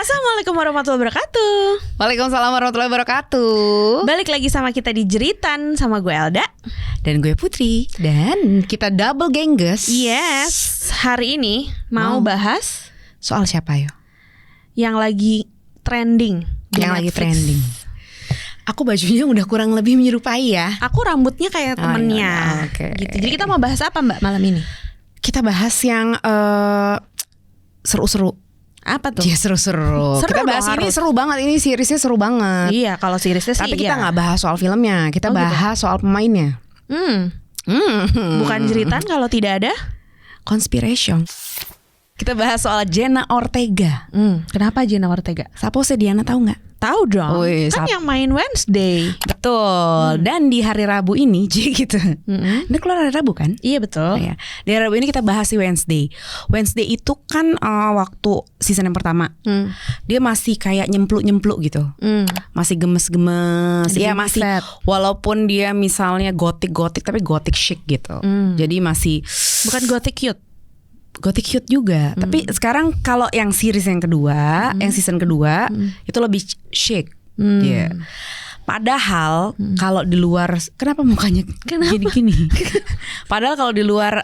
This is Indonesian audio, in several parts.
Assalamualaikum warahmatullahi wabarakatuh. Waalaikumsalam warahmatullahi wabarakatuh. Balik lagi sama kita di Jeritan sama gue Elda dan gue Putri. Dan kita double gengges. Yes. Hari ini mau bahas soal siapa yo? Yang lagi trending di Yang lagi Netflix. trending. Aku bajunya udah kurang lebih menyerupai ya. Aku rambutnya kayak temennya Oke. gitu. Jadi kita mau bahas apa Mbak malam ini? Kita bahas yang seru-seru. Apa tuh? Iya seru-seru. Seru Kita bahas dong, ini harus. seru banget. Ini seriesnya seru banget. Iya, kalau seriesnya sih. Tapi kita iya. nggak bahas soal filmnya. Kita Oh, gitu. bahas soal pemainnya. Bukan Jeritan kalau tidak ada. Conspiration. Kita bahas soal Jenna Ortega. Kenapa Jenna Ortega? Sapo Sediana tahu nggak? Tahu dong. Wih, Kan yang main Wednesday. Betul. Dan di hari Rabu ini, gitu. Ini keluar hari Rabu kan? Iya betul. Ya. Di hari Rabu ini kita bahas si Wednesday. Wednesday itu kan waktu season yang pertama, dia masih kayak nyempluk gitu, masih gemes-gemes. Jadi Ya masih, fat. walaupun dia misalnya gotik tapi gotik chic gitu. Jadi masih Bukan gothic cute. gotik cute juga. Tapi sekarang kalau yang series yang kedua, yang season kedua itu lebih chic. Iya. Padahal kalau di luar, kenapa mukanya gini-gini? Padahal kalau di luar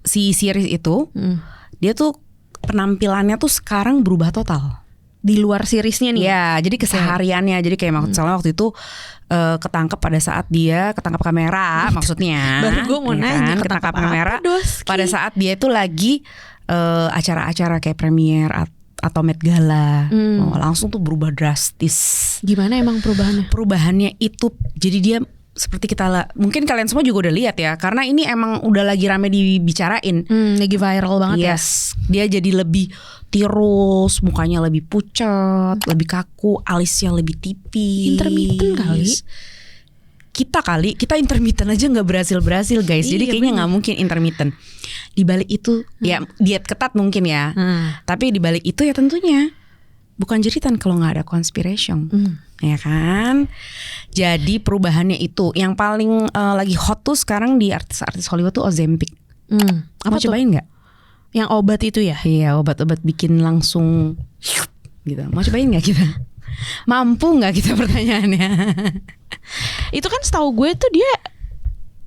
si series itu, dia tuh penampilannya tuh sekarang berubah total. Di luar seriesnya nih. Ya, jadi kesehariannya, jadi kayak misalnya waktu itu ketangkep pada saat dia ketangkap kamera, maksudnya. Baru gue mau ya nanya, kan? ketangkap Ketangkap kamera apa, Doski? pada saat dia itu lagi acara-acara kayak premier atau Met Gala. Langsung tuh berubah drastis. Gimana emang perubahannya? Perubahannya itu jadi dia seperti mungkin kalian semua juga udah lihat ya, karena ini emang udah lagi rame dibicarain. Lagi viral banget ya. Yes, dia jadi lebih tirus, mukanya lebih pucat, lebih kaku, alisnya lebih tipis. Intermittent kali. Kita intermittent aja nggak berhasil guys. Jadi Iya, kayaknya bener. nggak mungkin intermittent. Di balik itu ya diet ketat mungkin ya. Tapi di balik itu ya tentunya bukan jeritan kalau nggak ada conspiration. Ya kan. Jadi perubahannya itu yang paling lagi hot tuh sekarang di artis-artis Hollywood tuh Ozempic. Apa Mau tuh? cobain nggak? Yang obat itu ya? Iya, obat-obat bikin langsung gitu. Mau cobain nggak kita? Mampu nggak kita pertanyaannya? Itu kan setahu gue tuh dia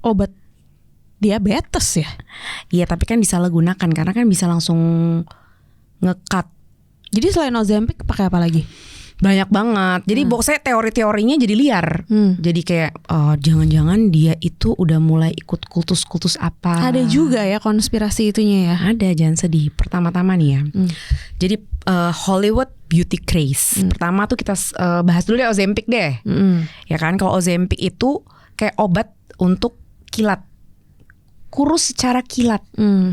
obat diabetes ya. Iya, tapi kan disalahgunakan karena kan bisa langsung ngekat. Jadi selain Ozempic pakai apa lagi? Banyak banget. Jadi pokoknya teori-teorinya jadi liar. Jadi kayak jangan-jangan dia itu udah mulai ikut kultus-kultus apa. Ada juga ya konspirasi itunya ya. Ada, jangan sedih. Pertama-tama nih ya. Jadi Hollywood beauty craze. Pertama tuh kita bahas dulu deh Ozempic deh. Ya kan, kalau Ozempic itu kayak obat untuk kilat. Kurus secara kilat.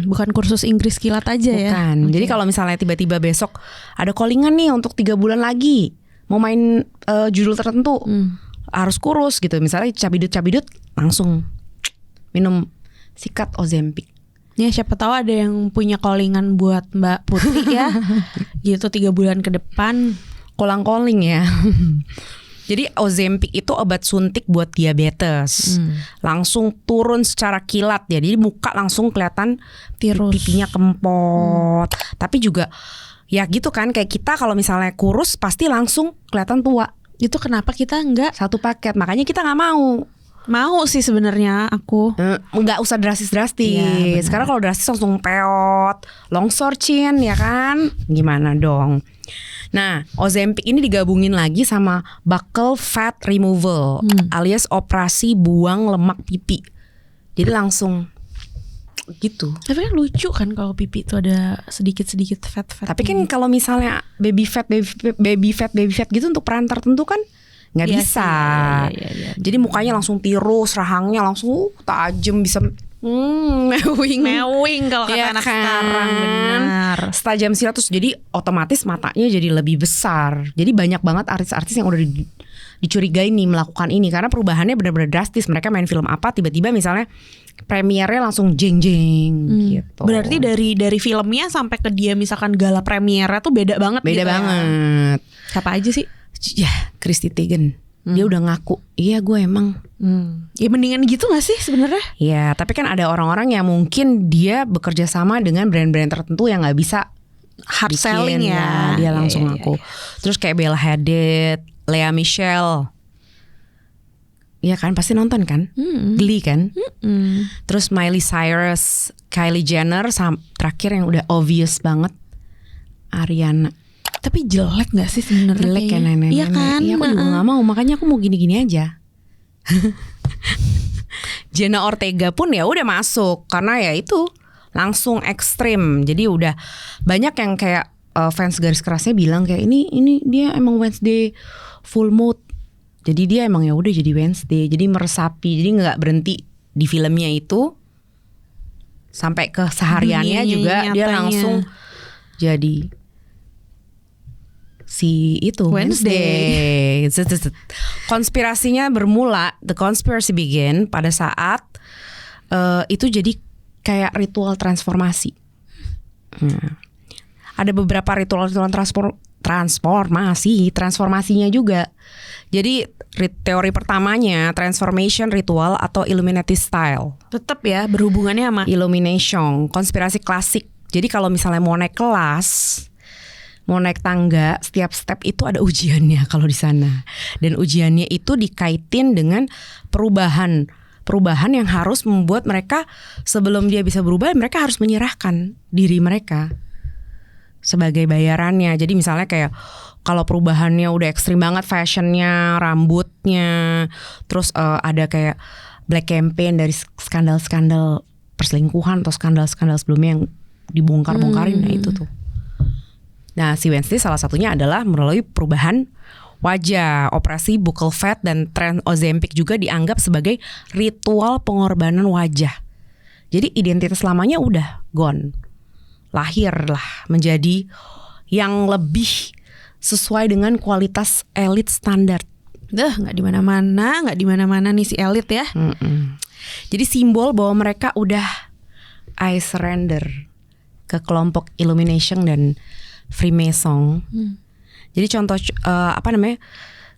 Bukan kursus Inggris kilat aja ya. Bukan. Jadi kalau misalnya tiba-tiba besok ada callingan nih untuk 3 bulan lagi, mau main judul tertentu, harus kurus gitu. Misalnya cabidut langsung minum sikat Ozempic. Ya siapa tahu ada yang punya callingan buat Mbak Putri ya. Gitu 3 bulan ke depan. Kolang-koling ya. Jadi Ozempic itu obat suntik buat diabetes. Langsung turun secara kilat ya. Jadi muka langsung kelihatan Tirus. pipinya kempot. Tapi juga ya gitu kan, kayak kita kalau misalnya kurus pasti langsung kelihatan tua. Itu kenapa kita nggak Satu paket. Makanya kita nggak mau. mau sih sebenarnya aku. Nggak usah drastis-drastis. Iya, benar. Sekarang kalau drastis langsung peot, longsor chin ya kan? Gimana dong? Nah, Ozempic ini digabungin lagi sama buccal fat removal, alias operasi buang lemak pipi. Jadi langsung gitu. Tapi kan lucu kan kalau pipi itu ada sedikit-sedikit fat-fat. Tapi kan kalau misalnya baby fat gitu untuk peran tertentu kan nggak Iya bisa. sih, iya. Jadi mukanya langsung tirus, rahangnya langsung tajam, bisa mewing kalau kata Iya anak kan? sekarang, benar. Setajam silat, terus jadi otomatis matanya jadi lebih besar. Jadi banyak banget artis-artis yang udah dicurigai nih melakukan ini karena perubahannya benar-benar drastis. Mereka main film apa tiba-tiba misalnya premiernya langsung jeng-jeng gitu. Berarti dari filmnya sampai ke dia misalkan gala premiernya tuh beda banget. Beda gitu banget. Ya. Siapa aja sih? Ya, Christy Teigen. Dia udah ngaku, iya gue emang. Ya mendingan gitu gak sih sebenarnya? Ya, tapi kan ada orang-orang yang mungkin dia bekerja sama dengan brand-brand tertentu yang nggak bisa hard bikin, selling ya. dia langsung Iya. ngaku. Terus kayak Bella Hadid, Lea Michele, iya kan pasti nonton kan, Glee kan. Terus Miley Cyrus, Kylie Jenner, terakhir yang udah obvious banget Ariana. Tapi jelek gak sih sebenarnya? Jelek kan kayaknya? nenek-nenek. Iya kan? Iya aku juga gak mau, makanya aku mau gini-gini aja. Jenna Ortega pun ya udah masuk karena ya itu langsung ekstrim. Jadi udah banyak yang kayak fans garis kerasnya bilang kayak ini dia emang Wednesday full mood. Jadi dia emang ya udah jadi Wednesday, jadi meresapi, jadi nggak berhenti di filmnya itu sampai ke sehariannya Dunianya juga dia nyatanya. langsung jadi si itu Wednesday. Konspirasinya bermula, the conspiracy begin pada saat itu jadi kayak ritual transformasi. Ada beberapa ritual transformasinya juga. Jadi teori pertamanya transformation ritual atau Illuminati style. Tetap ya berhubungannya sama Illumination, konspirasi klasik. Jadi kalau misalnya mau naik kelas, mau naik tangga, setiap step itu ada ujiannya kalau di sana. Dan ujiannya itu dikaitin dengan perubahan yang harus membuat mereka sebelum dia bisa berubah, mereka harus menyerahkan diri mereka sebagai bayarannya. Jadi misalnya kayak kalau perubahannya udah ekstrim banget, fashionnya, rambutnya, terus ada kayak black campaign dari skandal-skandal perselingkuhan atau skandal-skandal sebelumnya yang dibongkar-bongkarin, nah itu tuh. Nah si Wednesday salah satunya adalah melalui perubahan wajah. Operasi buccal fat dan tren Ozempic juga dianggap sebagai ritual pengorbanan wajah. Jadi identitas lamanya udah gone. Lahirlah menjadi yang lebih sesuai dengan kualitas elit standar. nggak di mana-mana nih si elit ya. Jadi simbol bahwa mereka udah I surrender ke kelompok Illumination dan Freemason. Jadi contoh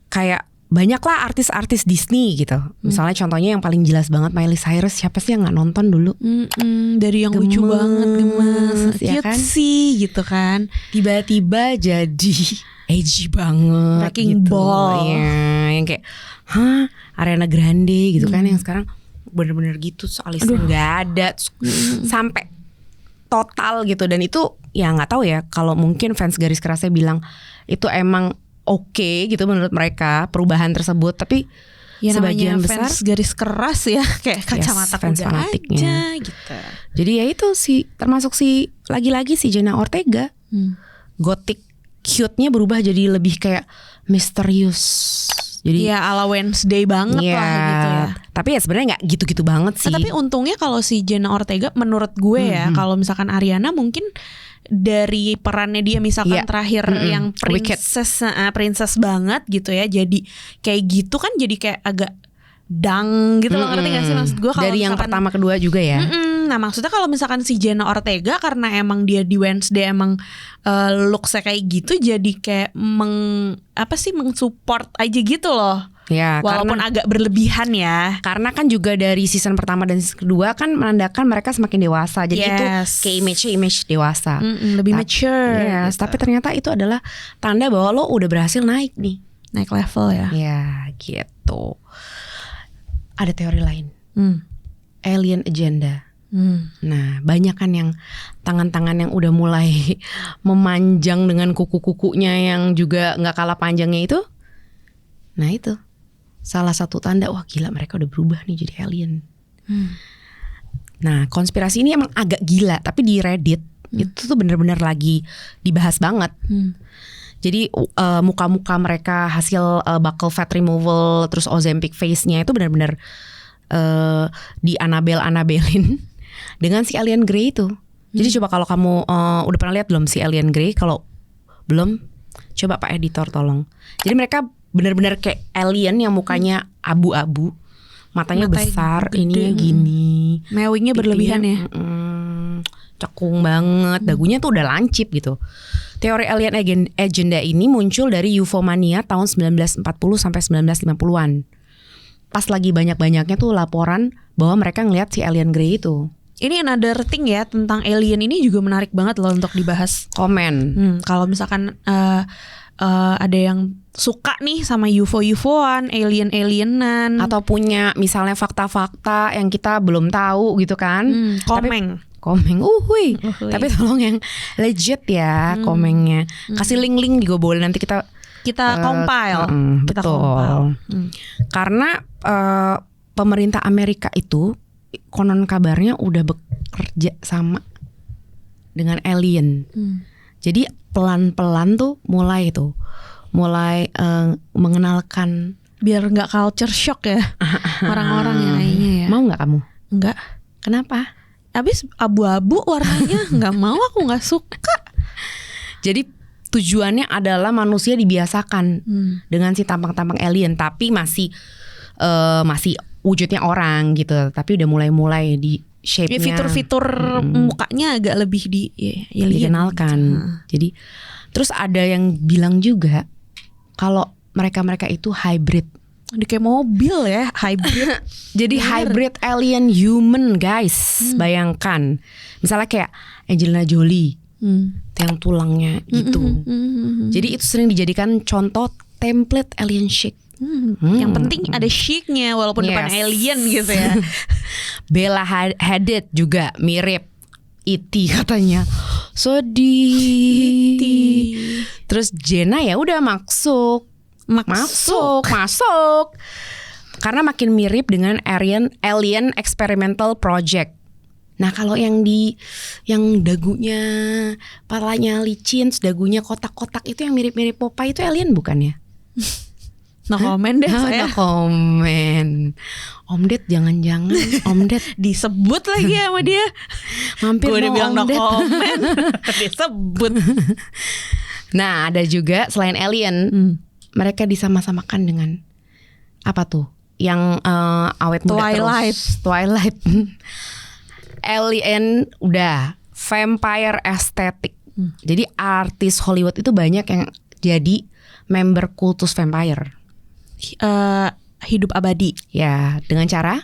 kayak banyaklah artis-artis Disney gitu. Misalnya contohnya yang paling jelas banget Miley Cyrus. Siapa sih yang nggak nonton dulu? Dari yang lucu banget, gemes, ya cute kan? sih gitu kan. Tiba-tiba jadi edgy banget. Wrecking gitu. Ball. Ya, yang kayak Ariana Grande gitu kan, yang sekarang bener-bener gitu, alisnya nggak ada, sampai total gitu. Dan itu ya nggak tahu ya, kalau mungkin fans garis kerasnya bilang itu emang oke gitu menurut mereka perubahan tersebut, tapi Ya sebagian namanya besar fans garis keras ya, kayak kacamata fans kuda fanatiknya aja gitu. Jadi ya itu sih, termasuk si lagi-lagi si Jenna Ortega, gothic cute-nya berubah jadi lebih kayak misterius. Jadi ya ala Wednesday banget lah gitu ya. Tapi ya sebenarnya nggak gitu-gitu banget sih. Tapi untungnya kalau si Jenna Ortega menurut gue ya, kalau misalkan Ariana mungkin dari perannya dia misalkan terakhir yang princess banget gitu ya, jadi kayak gitu kan, jadi kayak agak dang gitu loh, ngerti gak sih maksud gue? Dari yang pertama kedua juga ya. Nah maksudnya kalau misalkan si Jenna Ortega karena emang dia di Wednesday emang looksnya kayak gitu, jadi kayak mensupport aja gitu loh. Ya, walaupun agak berlebihan ya. Karena kan juga dari season pertama dan season kedua kan menandakan mereka semakin dewasa. Jadi itu kayak image dewasa. Lebih mature. Yes, tapi ternyata itu adalah tanda bahwa lo udah berhasil naik nih. Naik level ya. Ya gitu. Ada teori lain. Alien agenda. Nah banyak kan yang tangan-tangan yang udah mulai memanjang dengan kuku-kukunya yang juga gak kalah panjangnya itu. Nah itu salah satu tanda, wah gila mereka udah berubah nih jadi alien. Nah konspirasi ini emang agak gila, tapi di Reddit itu tuh bener-bener lagi dibahas banget. Jadi muka-muka mereka hasil buccal fat removal, terus Ozempic face-nya itu bener-bener di Annabelle-Annabellein dengan si alien Grey itu. Jadi coba kalau kamu udah pernah lihat belum si alien Grey? Kalau belum, coba Pak Editor tolong. Jadi mereka benar-benar kayak alien yang mukanya abu-abu, matanya besar, ininya gini, mewingnya berlebihan ya, cekung banget, dagunya tuh udah lancip gitu. Teori alien agenda ini muncul dari Ufomania tahun 1940 sampai 1950-an. Pas lagi banyak-banyaknya tuh laporan bahwa mereka ngelihat si alien Grey itu. Ini another thing ya tentang alien ini juga menarik banget loh untuk dibahas. Komen. Kalau misalkan ada yang suka nih sama UFO-UFOan, alien-alienan, atau punya misalnya fakta-fakta yang kita belum tahu gitu kan. komen. Tapi tolong yang legit ya komennya. Kasih link-link juga boleh, nanti kita compile. Kita betul. compile. Karena pemerintah Amerika itu konon kabarnya udah bekerja sama dengan alien. Jadi pelan-pelan tuh mulai mengenalkan, biar nggak culture shock ya orang-orang ya kayaknya ya. Mau nggak kamu? Nggak. Kenapa? Habis abu-abu warnanya, nggak mau, aku nggak suka. Jadi tujuannya adalah manusia dibiasakan dengan si tampang-tampang alien, tapi masih wujudnya orang gitu, tapi udah mulai di shape-nya, fitur-fitur mukanya agak lebih dikenalkan. Jadi terus ada yang bilang juga kalau mereka itu hybrid. Kayak mobil ya, hybrid. Jadi hybrid alien human, guys. Bayangkan misalnya kayak Angelina Jolie, yang tulangnya gitu. Jadi itu sering dijadikan contoh template alien chic. Yang penting ada chicnya walaupun depan alien gitu ya. Bella Hadid juga mirip E.T. katanya. Sedih. Terus Jenna ya udah masuk. Karena makin mirip dengan Alien Experimental Project. Nah kalau yang dagunya, palanya licin, dagunya kotak-kotak itu yang mirip-mirip Popeye itu alien bukan ya? No comment deh saya. No comment. Om Ded jangan-jangan Om Ded disebut lagi sama dia. Mampir gue udah bilang no Ded. comment. Disebut. Nah ada juga selain alien, mereka disama-samakan dengan apa tuh? Yang awet muda terus. Twilight. Alien udah, vampire estetik. Jadi artis Hollywood itu banyak yang jadi member kultus vampire. Hidup abadi. Ya, dengan cara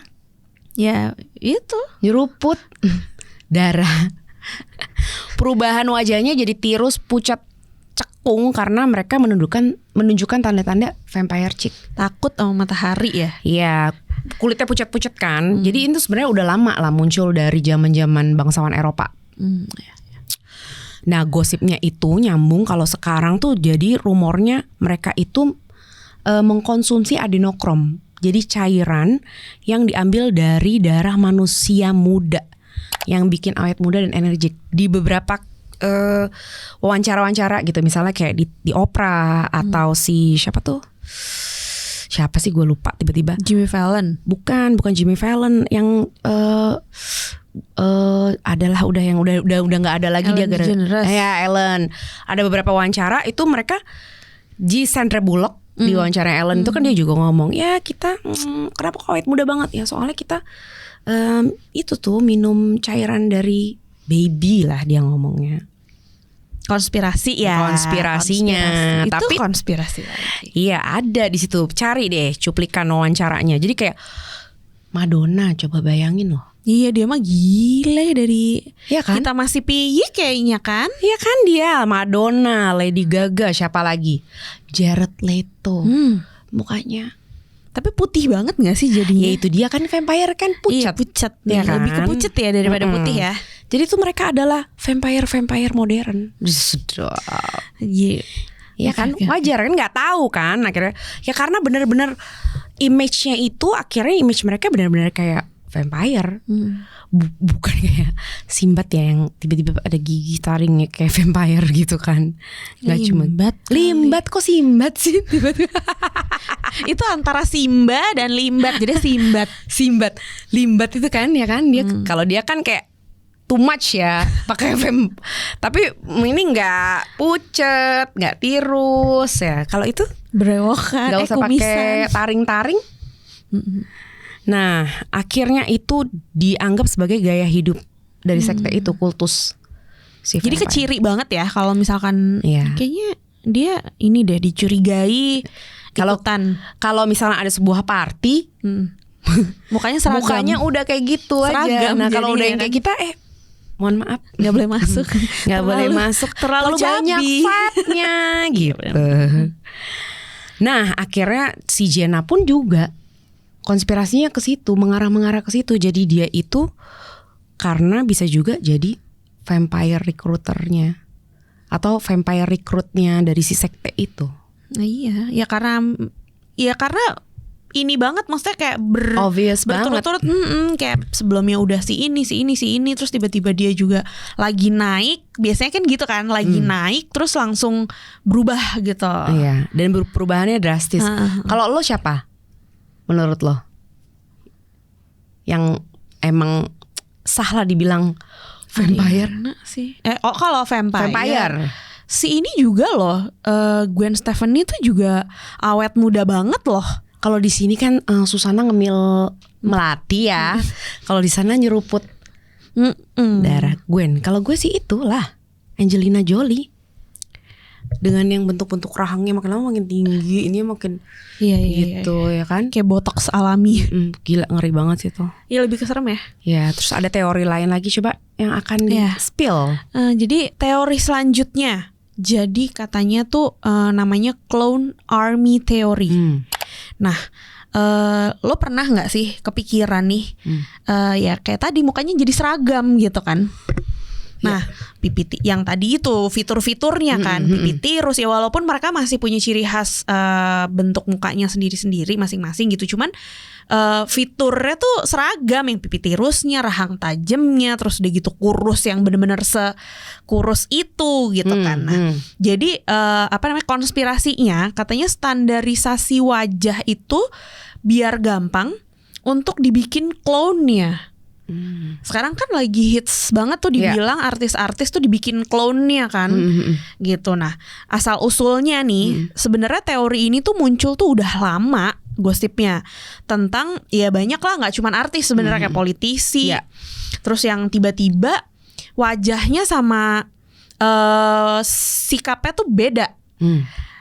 ya itu nyeruput darah. Perubahan wajahnya jadi tirus, pucat, cekung karena mereka menunjukkan tanda-tanda vampire chick. Takut sama matahari ya. Iya, kulitnya pucat-pucat kan. Jadi itu sebenarnya udah lama lah muncul dari zaman-zaman bangsawan Eropa. Nah, gosipnya itu nyambung kalau sekarang tuh jadi rumornya mereka itu mengkonsumsi adenokrom. Jadi cairan yang diambil dari darah manusia muda yang bikin awet muda dan energik. Di beberapa wawancara-wawancara gitu, misalnya kayak di Oprah atau siapa sih gue lupa tiba-tiba. Jimmy Fallon. Bukan Jimmy Fallon, yang adalah udah nggak ada lagi Ellen dia DeGeneres. Ya Ellen. Ada beberapa wawancara itu mereka Sandra Bullock di wawancara Ellen itu kan dia juga ngomong ya kita kenapa kok awet muda banget ya, soalnya kita itu tuh minum cairan dari baby lah dia ngomongnya. Konspirasi ya. Konspirasinya. Tapi itu konspirasi lagi. Iya ada di situ. Cari deh cuplikan wawancaranya. Jadi kayak Madonna, coba bayangin loh. Iya dia mah gila dari ya kan? Kita masih piye kayaknya kan. Iya kan dia Madonna, Lady Gaga, siapa lagi? Jared Leto. Mukanya tapi putih banget gak sih jadinya? Ya itu dia kan vampire kan pucat. Iya pucat ya kan? Lebih ke pucat ya daripada putih ya. Jadi tuh mereka adalah vampire modern. Iya. Ya kan wajar kan, nggak tahu kan akhirnya. Ya karena benar-benar image-nya itu akhirnya image mereka benar-benar kayak vampire. Bukan kayak Sinbad ya yang tiba-tiba ada gigi taringnya kayak vampire gitu kan. Nggak cuma Limbat kok Sinbad sih tiba-tiba. Itu antara Simba dan Limbat. Jadi Sinbad Limbat itu kan ya kan dia kalau dia kan kayak too much ya pakai tapi ini nggak pucet, nggak tirus ya. Kalau itu berewokan, nggak usah pakai taring-taring. Nah akhirnya itu dianggap sebagai gaya hidup dari sekte itu, kultus si jadi vampire. keciri banget ya kalau misalkan kayaknya dia ini deh dicurigai ikutan. Kalau misalnya ada sebuah party Mukanya seragam. Mukanya udah kayak gitu seragam aja. Nah kalau udah yang kan? kayak kita mohon maaf nggak boleh masuk. Nggak boleh masuk. Terlalu banyak fatnya gitu. Nah akhirnya si Jenna pun juga konspirasinya ke situ, mengarah ke situ. Jadi dia itu karena bisa juga jadi vampire recruiternya atau vampire recruitnya dari si sekte itu. Nah, iya, ya karena ini banget, maksudnya kayak obvious berturut-turut, kayak sebelumnya udah si ini, terus tiba-tiba dia juga lagi naik, biasanya kan gitu kan, lagi naik terus langsung berubah gitu. Iya, dan perubahannya drastis. Kalau lo siapa? Menurut lo yang emang sah lah dibilang vampire sih? Kalau vampire. Si ini juga loh, Gwen Stefani tuh juga awet muda banget loh. Kalau di sini kan Susana ngemil melati ya. Kalau di sana nyeruput darah Gwen. Kalau gue sih itulah Angelina Jolie. Dengan yang bentuk-bentuk rahangnya makin lama makin tinggi, ini makin gitu ya kan? Kayak botox alami. Gila, ngeri banget sih tuh. Iya, lebih keserem ya. Ya, terus ada teori lain lagi coba yang akan di-spill. Jadi teori selanjutnya, jadi katanya tuh namanya clone army theory. Nah, lo pernah nggak sih kepikiran nih, ya kayak tadi mukanya jadi seragam gitu kan? Nah, pipi yang tadi itu fitur-fiturnya kan, pipi tirus ya, walaupun mereka masih punya ciri khas bentuk mukanya sendiri-sendiri masing-masing gitu, cuman fiturnya tuh seragam, yang pipi tirusnya, rahang tajamnya, terus udah gitu kurus yang bener-bener sekurus itu gitu kan. Nah, jadi konspirasinya katanya standarisasi wajah itu biar gampang untuk dibikin clone-nya. Sekarang kan lagi hits banget tuh dibilang artis-artis tuh dibikin clone-nya kan, gitu. Nah, asal usulnya nih, sebenarnya teori ini tuh muncul tuh udah lama gosipnya tentang ya banyak lah, nggak cuma artis sebenarnya, kayak politisi, terus yang tiba-tiba wajahnya sama sikapnya tuh beda.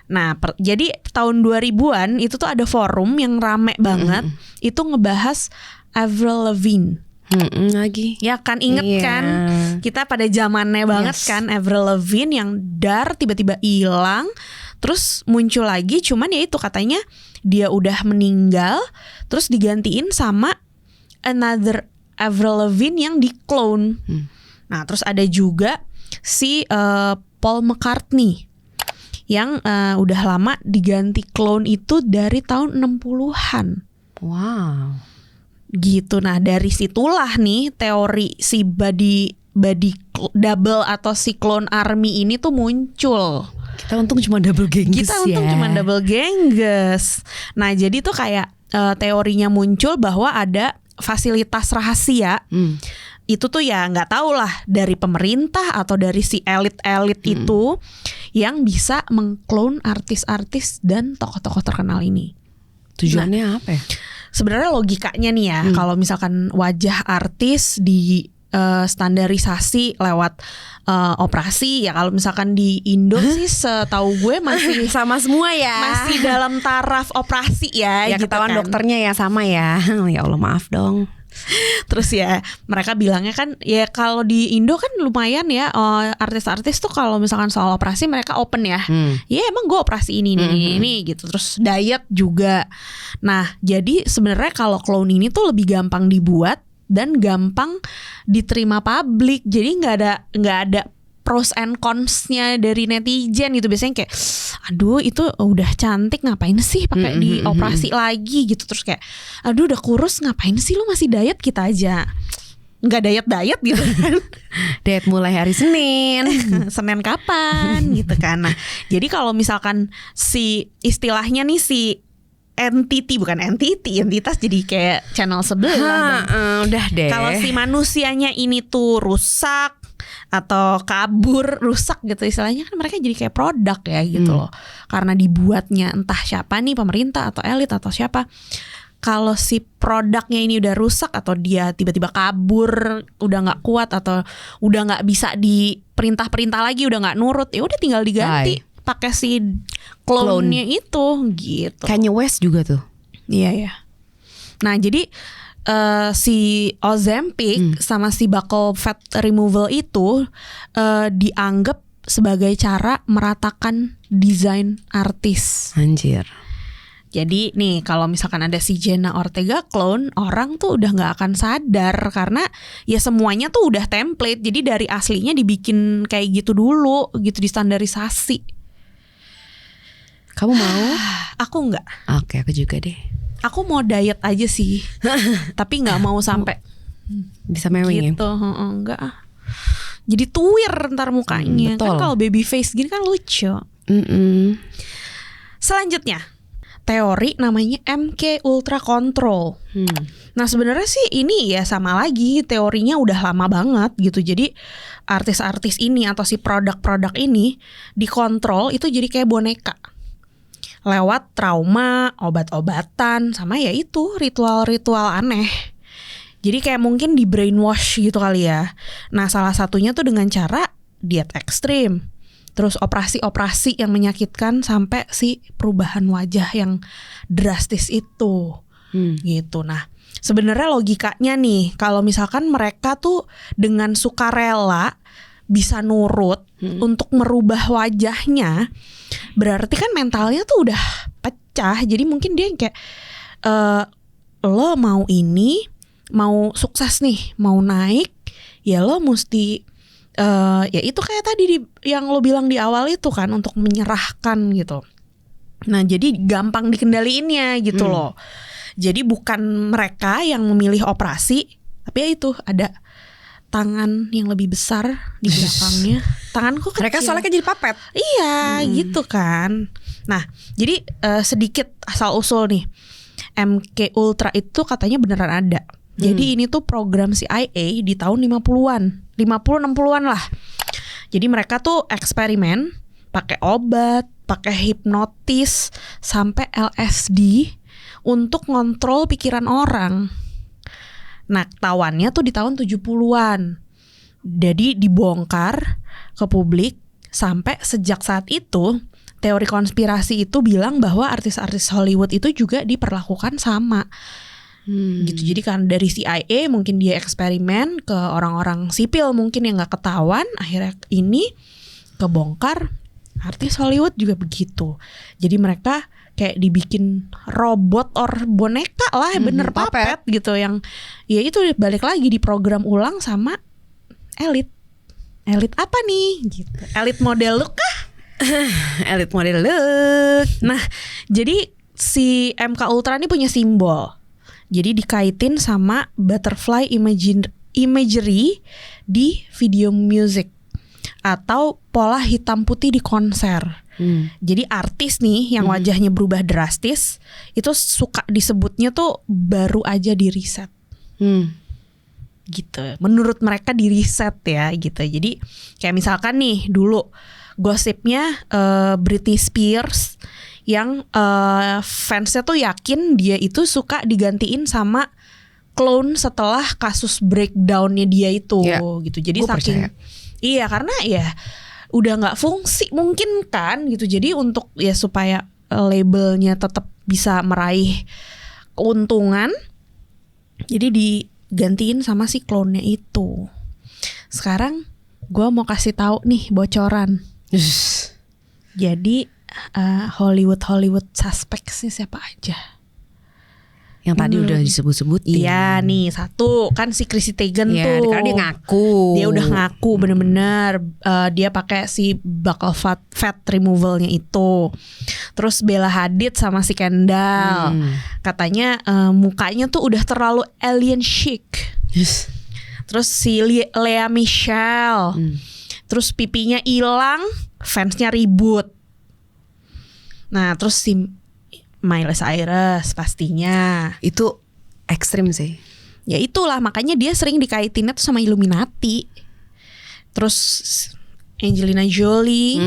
Nah, jadi tahun 2000-an itu tuh ada forum yang rame banget, itu ngebahas Avril Lavigne. Lagi ya kan, inget kan kita pada zamannya banget kan, Avril Lavigne yang tiba-tiba hilang terus muncul lagi, cuman ya itu katanya dia udah meninggal terus digantiin sama another Avril Lavigne yang di clone. Nah, terus ada juga si Paul McCartney yang udah lama diganti clone itu dari tahun 60-an. Wow. Gitu. Nah, dari situlah nih teori si body double atau si clone army ini tuh muncul. Kita untung cuma double gengges Nah, jadi tuh kayak teorinya muncul bahwa ada fasilitas rahasia. Itu tuh ya nggak tahu lah dari pemerintah atau dari si elit-elit itu yang bisa mengklon artis-artis dan tokoh-tokoh terkenal ini. Tujuannya apa ya? Sebenarnya logikanya nih ya, kalau misalkan wajah artis di standarisasi lewat operasi, ya kalau misalkan di Indo sih setahu gue masih sama semua ya, masih dalam taraf operasi ya gitu ketahuan kan. Dokternya ya sama ya. Ya Allah, maaf dong. Terus ya mereka bilangnya kan ya kalau di Indo kan lumayan ya, artis-artis tuh kalau misalkan soal operasi mereka open ya. Ya emang gue operasi ini gitu. Terus diet juga. Nah, jadi sebenarnya kalau clone ini tuh lebih gampang dibuat dan gampang diterima publik. Jadi nggak ada pros and cons-nya dari netizen gitu. Biasanya kayak aduh itu udah cantik ngapain sih pakai dioperasi lagi gitu. Terus kayak aduh udah kurus ngapain sih lu masih diet, kita aja nggak diet gitu kan. Diet mulai hari Senin. Senin kapan gitu kan. Nah, jadi kalau misalkan si istilahnya nih si entitas jadi kayak channel sebelah. Udah deh. Kalau si manusianya ini tuh rusak atau kabur, rusak gitu istilahnya, kan mereka jadi kayak produk ya gitu loh. Karena dibuatnya entah siapa nih, pemerintah atau elit atau siapa. Kalau si produknya ini udah rusak atau dia tiba-tiba kabur, udah nggak kuat atau udah nggak bisa diperintah lagi, udah nggak nurut, ya udah tinggal diganti pakai si clone-nya itu gitu. Kanye West juga tuh. Iya ya. Nah jadi si Ozempic sama si buccal fat removal itu dianggap sebagai cara meratakan desain artis. Anjir. Jadi nih kalau misalkan ada si Jenna Ortega clone, orang tuh udah gak akan sadar karena ya semuanya tuh udah template. Jadi dari aslinya dibikin kayak gitu dulu, gitu distandarisasi. Kamu mau? Aku enggak. Oke, aku juga deh. Aku mau diet aja sih. Tapi gak mau sampai bisa mewing gitu. Enggak. Jadi tuwir ntar mukanya. Kan kalau baby face gini kan lucu. Selanjutnya teori namanya MK Ultra Control. Nah sebenarnya sih ini ya sama lagi, teorinya udah lama banget gitu. Jadi artis-artis ini atau si produk-produk ini dikontrol itu jadi kayak boneka lewat trauma, obat-obatan, sama ya itu ritual-ritual aneh. Jadi kayak mungkin di brainwash gitu kali ya. Nah salah satunya tuh dengan cara diet ekstrim, terus operasi-operasi yang menyakitkan sampai si perubahan wajah yang drastis itu, gitu. Nah, sebenarnya logikanya nih, kalau misalkan mereka tuh dengan sukarela bisa nurut untuk merubah wajahnya, berarti kan mentalnya tuh udah pecah. Jadi mungkin dia kayak lo mau ini, mau sukses nih, mau naik, ya lo mesti ya itu kayak tadi yang lo bilang di awal itu kan, untuk menyerahkan gitu. Nah jadi gampang dikendaliinnya gitu loh. Jadi bukan mereka yang memilih operasi, tapi ya itu ada tangan yang lebih besar di belakangnya. Tanganku kecil. Mereka soalnya kan jadi puppet. Iya gitu kan. Nah jadi sedikit asal usul nih, MK Ultra itu katanya beneran ada. Jadi ini tuh program CIA di tahun 50-an, 50-60-an lah. Jadi mereka tuh eksperimen pakai obat, pakai hipnotis, sampai LSD untuk ngontrol pikiran orang. Nah, ketahuannya tuh di tahun 70-an. Jadi dibongkar ke publik, sampai sejak saat itu teori konspirasi itu bilang bahwa artis-artis Hollywood itu juga diperlakukan sama. Gitu. Jadi kan dari CIA mungkin dia eksperimen ke orang-orang sipil mungkin yang nggak ketahuan, akhirnya ini kebongkar. Artis Hollywood juga begitu. Jadi mereka kayak dibikin robot or boneka lah, bener puppet gitu, yang ya itu balik lagi di program ulang sama elit. Elit apa nih? Gitu. Elit model look kah? Elit model look. Nah, jadi si MK Ultra ini punya simbol. Jadi dikaitin sama butterfly imagery di video music atau pola hitam putih di konser. Jadi artis nih yang wajahnya berubah drastis itu suka disebutnya tuh baru aja di reset. Gitu. Menurut mereka di reset ya gitu. Jadi kayak misalkan nih dulu gosipnya Britney Spears yang fansnya tuh yakin dia itu suka digantiin sama clone setelah kasus breakdownnya dia itu, gitu. Jadi saking iya karena ya udah nggak fungsi mungkin kan gitu. Jadi untuk ya supaya labelnya tetap bisa meraih keuntungan, jadi digantiin sama si clone-nya itu. Sekarang gue mau kasih tahu nih bocoran. Jadi Hollywood suspects nih siapa aja? Yang tadi udah disebut-sebutin. Iya nih, satu kan si Chrissy Teigen tuh. Karena dia ngaku. Dia udah ngaku bener-bener dia pakai si buccal fat removalnya itu. Terus Bella Hadid sama si Kendall. Katanya mukanya tuh udah terlalu alien chic. Terus si Lea Michele. Terus pipinya hilang, fansnya ribut. Nah terus si Miley Cyrus pastinya. Itu ekstrim sih. Ya itulah makanya dia sering dikaitinnya tuh sama Illuminati. Terus Angelina Jolie.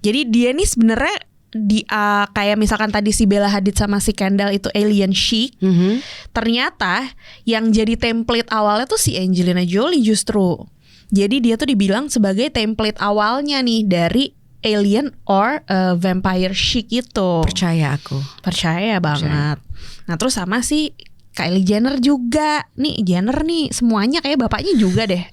Jadi dia nih sebenarnya kayak misalkan tadi si Bella Hadid sama si Kendall itu alien chic. Ternyata yang jadi template awalnya tuh si Angelina Jolie justru. Jadi dia tuh dibilang sebagai template awalnya nih dari alien or vampire chic itu. Percaya aku. Percaya banget. Nah terus sama si Kylie Jenner juga. Nih Jenner nih semuanya kayak bapaknya juga deh.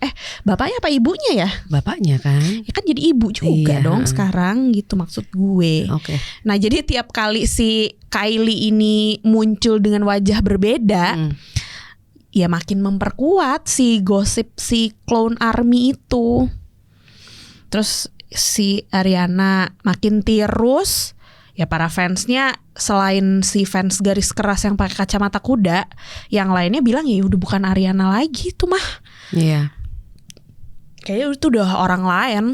Bapaknya apa ibunya ya? Bapaknya kan. Ya kan jadi ibu juga dong sekarang gitu maksud gue. Oke. Nah jadi tiap kali si Kylie ini muncul dengan wajah berbeda, ya makin memperkuat si gosip si Clone Army itu. Terus si Ariana makin tirus. Ya para fansnya selain si fans garis keras yang pakai kacamata kuda, yang lainnya bilang ya udah bukan Ariana lagi tuh mah. Iya. Kayaknya itu udah orang lain.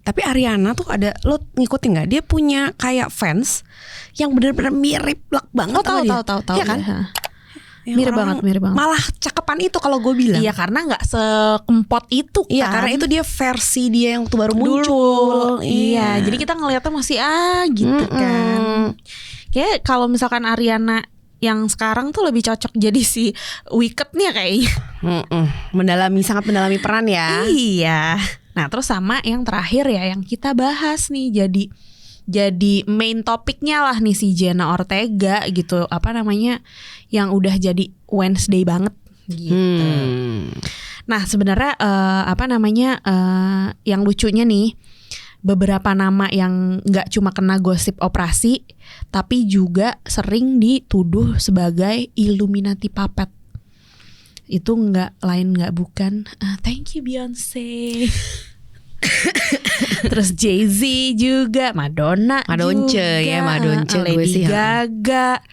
Tapi Ariana tuh ada, lo ngikutin nggak? Dia punya kayak fans yang benar-benar mirip banget. Tahu. Ya kan? Mirip banget. Malah cakepan itu kalau gue bilang. Iya karena nggak sekempot itu kan. Iya karena itu dia versi dia yang waktu baru muncul. Iya jadi kita ngeliatnya masih gitu kan. Kayak kalau misalkan Ariana yang sekarang tuh lebih cocok jadi si Wicked-nya kayaknya. Sangat mendalami peran ya. Iya. Nah terus sama yang terakhir ya yang kita bahas nih jadi main topiknya lah nih si Jenna Ortega gitu, apa namanya, yang udah jadi Wednesday banget gitu. Nah sebenarnya yang lucunya nih, beberapa nama yang nggak cuma kena gosip operasi, tapi juga sering dituduh sebagai Illuminati puppet. Itu nggak bukan. Thank you Beyonce. Terus Jay-Z juga, Madonna juga, ya Madonce, Lady Gaga.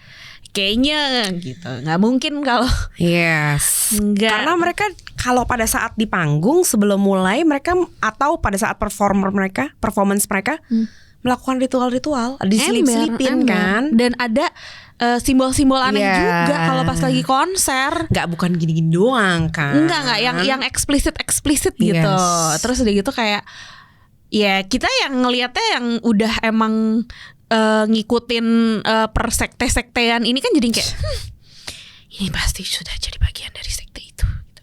Kayaknya gitu. Nggak mungkin kalau Nggak. Karena mereka kalau pada saat di panggung sebelum mulai mereka atau pada saat performance mereka melakukan ritual-ritual, diselip-selipin kan. Dan ada simbol-simbol aneh juga kalau pas lagi konser. Bukan gini-gini doang kan. Enggak yang eksplisit gitu. Terus udah gitu kayak ya kita yang ngelihatnya yang udah emang ngikutin per sekte-sektean ini kan jadi kayak ini pasti sudah jadi bagian dari sekte itu gitu.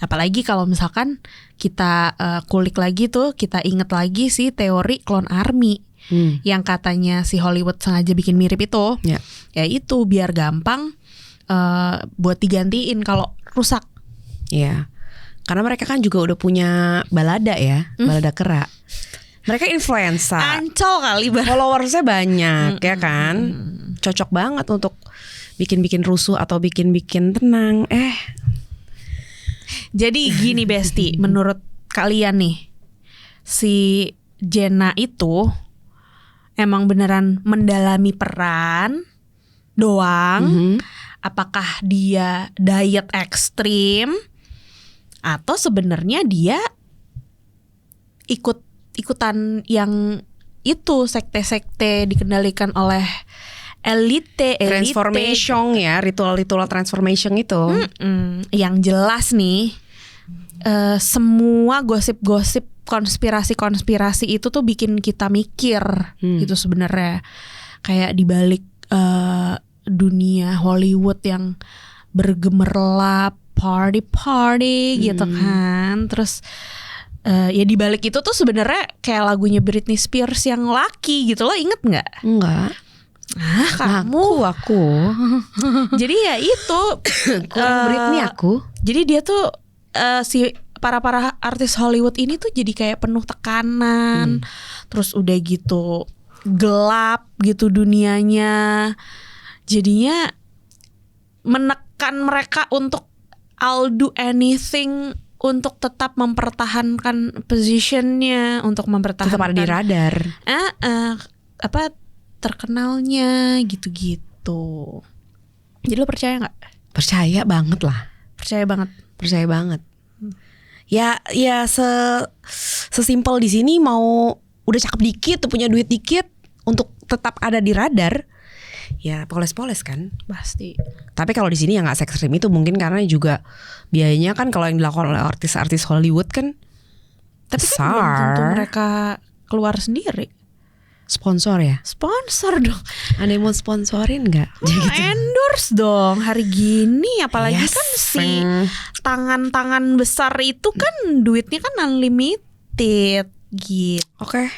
Apalagi kalau misalkan kita kulik lagi tuh, kita inget lagi sih teori Clone Army yang katanya si Hollywood sengaja bikin mirip itu. Ya itu biar gampang buat digantiin kalau rusak. Iya. Karena mereka kan juga udah punya balada ya, balada kera. Mereka influencer. Ancol kali followersnya banyak ya kan. Cocok banget untuk bikin-bikin rusuh atau bikin-bikin tenang. Jadi gini Besti, menurut kalian nih, si Jenna itu emang beneran mendalami peran doang? Apakah dia diet ekstrim? Atau sebenarnya dia ikutan yang itu sekte-sekte dikendalikan oleh elite transformation ya, ritual-ritual transformation itu. Yang jelas nih semua gosip-gosip konspirasi itu tuh bikin kita mikir gitu sebenarnya, kayak dibalik dunia Hollywood yang bergemerlap party gitu kan. Terus ya di balik itu tuh sebenarnya kayak lagunya Britney Spears yang Lucky gitu, lo inget nggak? Enggak. Kamu aku. Jadi ya itu Britney aku. Jadi dia tuh si para artis Hollywood ini tuh jadi kayak penuh tekanan. Terus udah gitu gelap gitu dunianya. Jadinya menekan mereka untuk I'll do anything untuk tetap mempertahankan positionnya, untuk mempertahankan tetap ada di radar. Terkenalnya gitu-gitu. Jadi lo percaya nggak? Percaya banget lah. Percaya banget. Ya sesimpel di sini, mau udah cakep dikit, tuh punya duit dikit untuk tetap ada di radar. Ya poles-poles kan pasti. Tapi kalau di sini ya nggak se-ekstrim itu, mungkin karena juga biayanya kan kalau yang dilakukan oleh artis-artis Hollywood kan tapi besar. Kan belum tentu mereka keluar sendiri. Sponsor ya? Sponsor dong. Ada yang mau sponsorin nggak? Endorse dong hari gini, apalagi kan si tangan-tangan besar itu kan duitnya kan unlimited. gitu. Oke.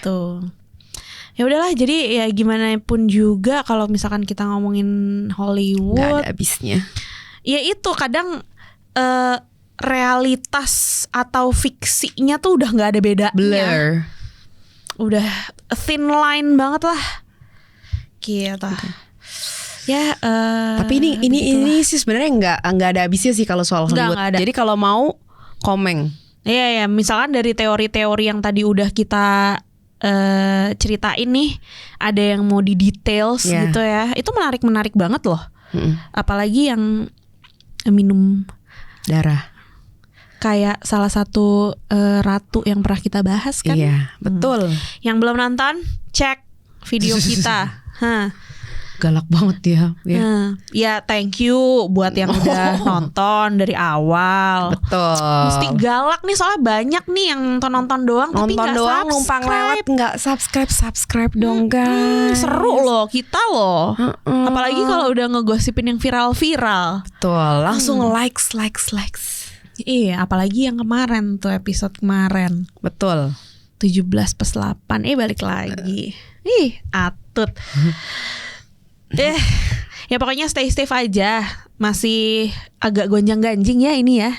Ya udahlah, jadi ya gimana pun juga kalau misalkan kita ngomongin Hollywood, nggak ada habisnya. Ya itu kadang realitas atau fiksinya tuh udah nggak ada bedanya. Blur. Udah thin line banget lah. Gitu. Ya. Tapi ini sih sebenarnya nggak ada habisnya sih kalau soal Hollywood. Nggak ada. Jadi kalau mau komeng. Iya ya, misalkan dari teori-teori yang tadi udah kita ceritain nih, ada yang mau di details gitu ya, itu menarik banget loh. Apalagi yang minum darah, kayak salah satu ratu yang pernah kita bahas kan. Iya betul. Yang belum nonton, cek video kita. Galak banget ya. Ya thank you buat yang udah nonton dari awal. Betul. Mesti galak nih soalnya banyak nih yang nonton doang tapi nggak subscribe. Numpang lewat nggak subscribe dong guys. Seru loh kita loh. Apalagi kalau udah ngegosipin yang viral. Betul. Langsung likes. Iya, apalagi yang kemarin tuh, episode kemarin. Betul. 17+8 balik lagi. Atut. Ya pokoknya stay safe aja. Masih agak gonjang-ganjing ya ini ya.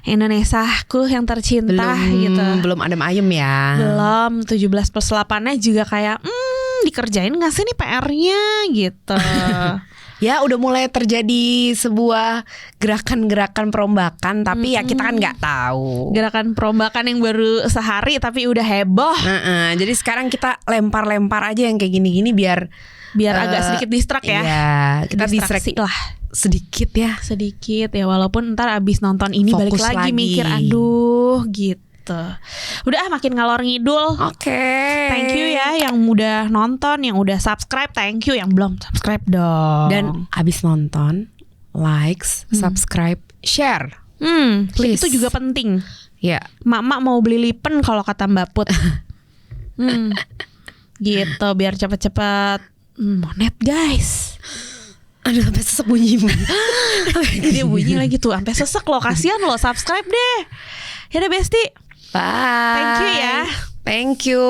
Indonesiaku yang tercinta gitu. Belum adem ayem ya. Belum. 17+8-nya juga kayak dikerjain gak sih nih PR-nya gitu. Ya udah mulai terjadi sebuah gerakan-gerakan perombakan, tapi ya kita kan nggak tahu. Gerakan perombakan yang baru sehari tapi udah heboh. Jadi sekarang kita lempar-lempar aja yang kayak gini-gini biar agak sedikit distract ya. Iya, kita distraksi lah sedikit ya. Sedikit ya, walaupun ntar abis nonton ini fokus balik lagi mikir aduh gitu. Udah makin ngalor ngidul. Oke. Thank you ya yang udah nonton, yang udah subscribe, thank you. Yang belum subscribe dong. Dan abis nonton, likes, subscribe, share. Please. Itu juga penting. Ya. Mak mau beli lipen kalau kata Mbak Put. Gitu biar cepet-cepet monet guys. Aduh sampai sesek bunyi. Dia bunyi lagi tuh sampai sesek loh, kasihan loh. Subscribe deh. Yaudah Besti. Bye. Thank you ya. Thank you.